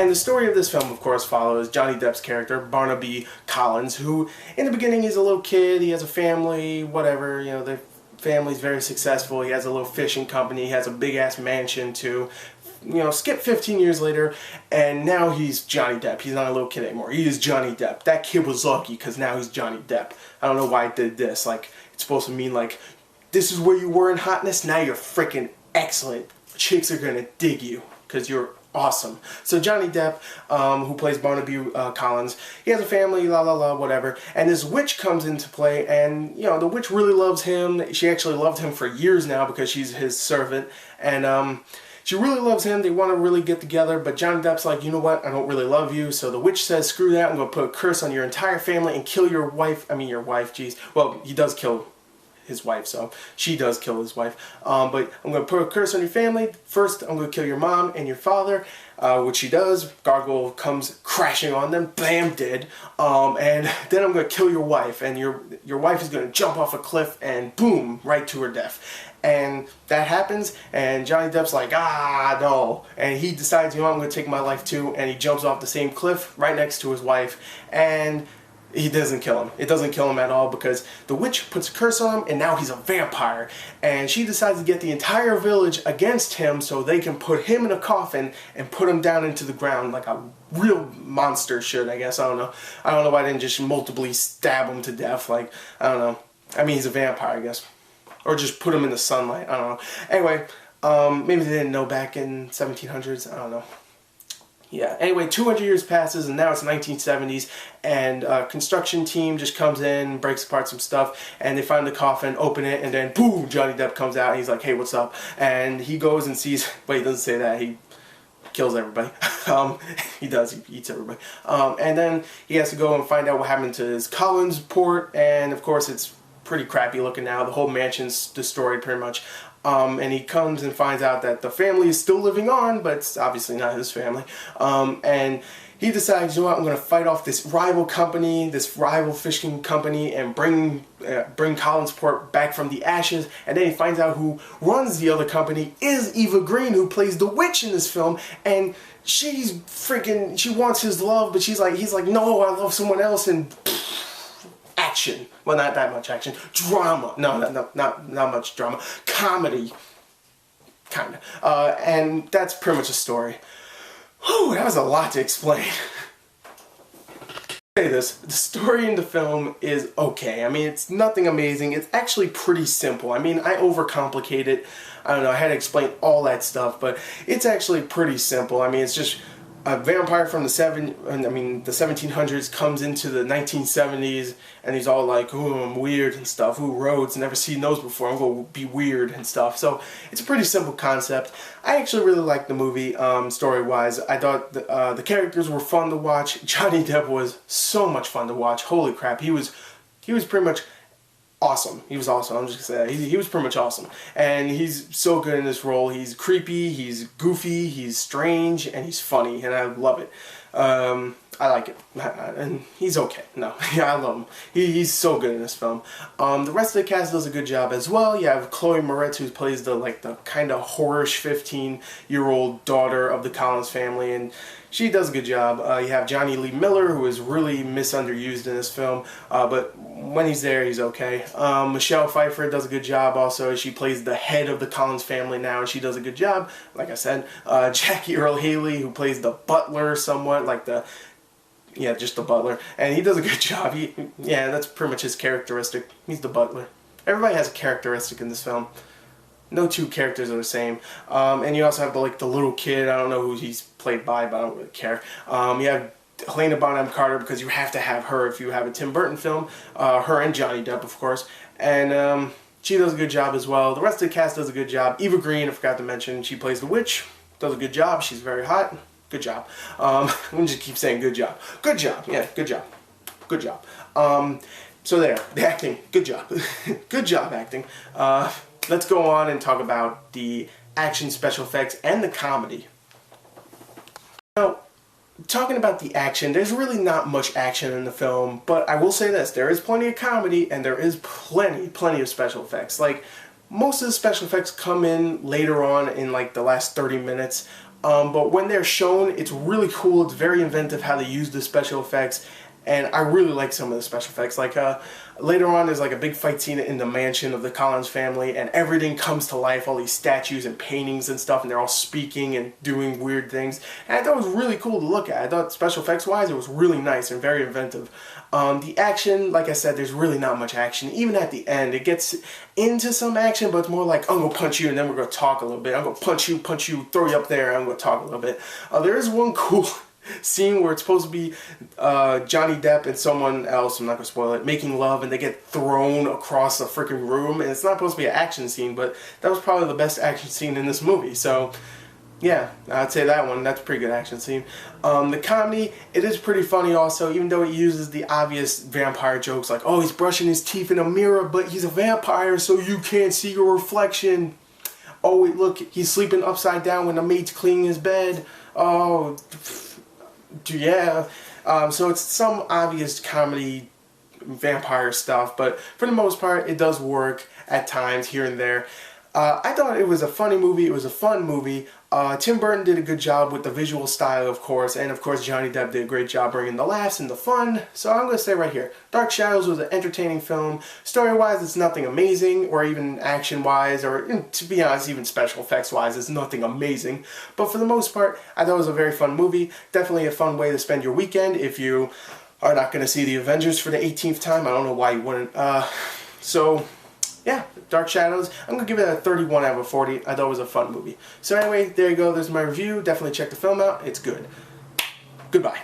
And the story of this film, of course, follows Johnny Depp's character, Barnaby Collins, who in the beginning he's a little kid, he has a family, whatever, you know, the family's very successful, he has a little fishing company, he has a big-ass mansion too. You know, skip 15 years later, and now he's Johnny Depp. He's not a little kid anymore. He is Johnny Depp. That kid was lucky because now he's Johnny Depp. I don't know why it did this. Like, it's supposed to mean, like, this is where you were in hotness, now you're freaking excellent. Chicks are gonna dig you because you're awesome. So Johnny Depp, who plays Barnaby Collins, he has a family, la la la, whatever, and this witch comes into play, and, you know, the witch really loves him. She actually loved him for years now because she's his servant, and, she really loves him, they want to really get together, but Johnny Depp's like, you know what, I don't really love you, so the witch says, screw that, I'm going to put a curse on your entire family and kill your wife, geez. Well, he does kill his wife, so she does kill his wife, but I'm going to put a curse on your family. First, I'm going to kill your mom and your father, which she does. Gargoyle comes crashing on them, bam, dead, and then I'm going to kill your wife, and your wife is going to jump off a cliff, and boom, right to her death. And that happens, and Johnny Depp's like, ah, no. And he decides, you know, I'm going to take my life too, and he jumps off the same cliff right next to his wife, and he doesn't kill him. It doesn't kill him at all because the witch puts a curse on him, and now he's a vampire. And she decides to get the entire village against him so they can put him in a coffin and put him down into the ground like a real monster should, I guess. I don't know. I don't know why I didn't just multiply stab him to death. Like, I don't know. I mean, he's a vampire, I guess. Or just put him in the sunlight. I don't know. Anyway, maybe they didn't know back in 1700s. I don't know. Yeah. Anyway, 200 years passes, and now it's 1970s, and a construction team just comes in, breaks apart some stuff, and they find the coffin, open it, and then boom, Johnny Depp comes out, and he's like, hey, what's up? And he goes and sees, wait, he doesn't say that, he kills everybody. He does, he eats everybody. And then he has to go and find out what happened to his Collins port, and of course it's pretty crappy looking now. The whole mansion's destroyed pretty much. And he comes and finds out that the family is still living on, but it's obviously not his family. And he decides, you know what, I'm going to fight off this rival company, this rival fishing company, and bring Collinsport back from the ashes. And then he finds out who runs the other company is Eva Green, who plays the witch in this film. And she's freaking, she wants his love, but he's like, no, I love someone else, and action. Well, not that much action. Drama. No, not much drama. Comedy. Kind of. And that's pretty much the story. Whew, that was a lot to explain. Say this, the story in the film is okay. I mean, it's nothing amazing. It's actually pretty simple. I mean, I overcomplicate it. I don't know, I had to explain all that stuff, but it's actually pretty simple. I mean, it's just a vampire from the 1700s comes into the 1970s, and he's all like, "Oh, I'm weird and stuff. Ooh, Rhodes, never seen those before. I'm gonna be weird and stuff." So it's a pretty simple concept. I actually really liked the movie, story-wise. I thought the characters were fun to watch. Johnny Depp was so much fun to watch. Holy crap, he was pretty much awesome. He was awesome. I'm just gonna say that. He was pretty much awesome. And he's so good in this role. He's creepy, he's goofy, he's strange, and he's funny, and I love it. I like it. And he's okay. No, yeah, I love him. He's so good in this film. The rest of the cast does a good job as well. You have Chloe Moretz, who plays the kind of whorish 15-year-old daughter of the Collins family, and she does a good job. You have Johnny Lee Miller, who is really misunderused in this film, but when he's there, he's okay. Michelle Pfeiffer does a good job also. She plays the head of the Collins family now, and she does a good job, like I said. Jackie Earle Haley, who plays the butler somewhat, just the butler, and he does a good job. That's pretty much his characteristic. He's the butler. Everybody has a characteristic in this film. No two characters are the same. And you also have the little kid. I don't know who he's played by, but I don't really care. You have Helena Bonham Carter, because you have to have her if you have a Tim Burton film. Her and Johnny Depp, of course. And she does a good job as well. The rest of the cast does a good job. Eva Green, I forgot to mention, she plays the witch. Does a good job. She's very hot. Good job. I'm going to just keep saying good job. Good job. Yeah, good job. Good job. So there. The acting. Good job. Good job acting. Let's go on and talk about the action, special effects, and the comedy. Now, talking about the action, there's really not much action in the film, but I will say this, there is plenty of comedy, and there is plenty of special effects. Like, most of the special effects come in later on in the last 30 minutes. But when they're shown, it's really cool. It's very inventive how they use the special effects. And I really like some of the special effects. Like later on, there's like a big fight scene in the mansion of the Collins family, and everything comes to life. All these statues and paintings and stuff, and they're all speaking and doing weird things. And I thought it was really cool to look at. I thought special effects wise, it was really nice and very inventive. The action, like I said, there's really not much action. Even at the end, it gets into some action, but it's more like, I'm gonna punch you, and then we're gonna talk a little bit. I'm gonna punch you, throw you up there, and I'm gonna talk a little bit. There is one cool scene where it's supposed to be Johnny Depp and someone else, I'm not going to spoil it, making love, and they get thrown across the freaking room, and it's not supposed to be an action scene, but that was probably the best action scene in this movie. So yeah, I'd say that one, that's a pretty good action scene. The comedy, it is pretty funny also, even though it uses the obvious vampire jokes like, oh, he's brushing his teeth in a mirror, but he's a vampire, so you can't see your reflection. Oh, wait, look, he's sleeping upside down when the maid's cleaning his bed. Oh, yeah. So it's some obvious comedy vampire stuff, but for the most part, it does work at times here and there. I thought it was a funny movie. It was a fun movie. Tim Burton did a good job with the visual style, of course, and of course Johnny Depp did a great job bringing the laughs and the fun. So I'm going to say right here, Dark Shadows was an entertaining film. Story-wise, it's nothing amazing, or even action-wise, or to be honest, even special effects-wise, it's nothing amazing. But for the most part, I thought it was a very fun movie. Definitely a fun way to spend your weekend if you are not going to see the Avengers for the 18th time. I don't know why you wouldn't. So yeah, Dark Shadows, I'm going to give it a 31 out of 40. I thought it was a fun movie. So anyway, there you go. There's my review. Definitely check the film out. It's good. Goodbye.